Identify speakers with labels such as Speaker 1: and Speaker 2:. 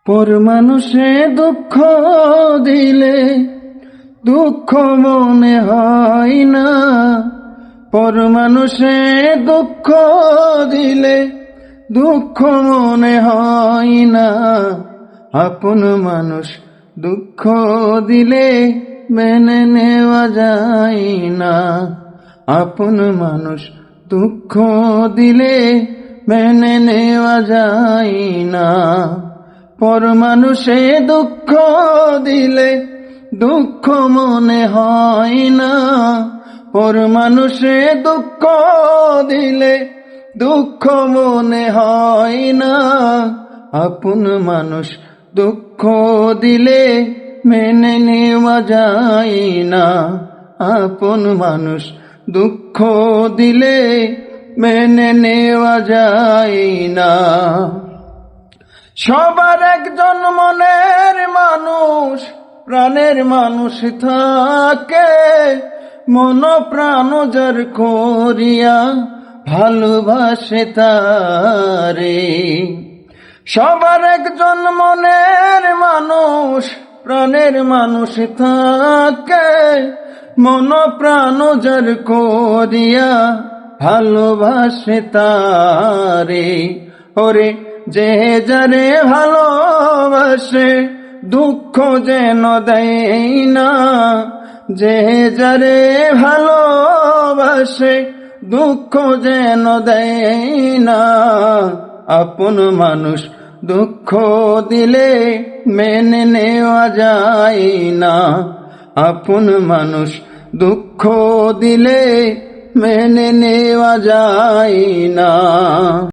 Speaker 1: পর মানুষে দুঃখ দিলে দুঃখ মনে হয় না। পর মানুষে দুঃখ দিলে দুঃখ মনে হয় না। আপন মানুষ দুঃখ দিলে মেনে নেওয়া যায় না। আপন মানুষ দুঃখ দিলে মেনে নেওয়া যায় না। পর মানুষে দুঃখ দিলে দুঃখ মনে হয় না। পর মানুষে দুঃখ দিলে দুঃখ মনে হয় না। আপন মানুষ দুঃখ দিলে মেনে নেওয়া যায় না। আপন মানুষ দুঃখ দিলে মেনে নেওয়া যায় না। সবার একজন মনের মানুষ, প্রাণের মানুষ থাকে। মন প্রাণ যার করিয়া ভালোবাসে তারে। সবার একজন মনের মানুষ, প্রাণের মানুষ থাকে। মন প্রাণ যার করিয়া ভালোবাসে তারে। ওরে যে যারে ভালোবাসে দুঃখ যেন দেয় না। যে যারে ভালোবাসে দুঃখ যেন দেয় না। আপন মানুষ দুঃখ দিলে মেনে নেওয়া যায় না। আপন মানুষ দুঃখ দিলে মেনে নেওয়া যায় না।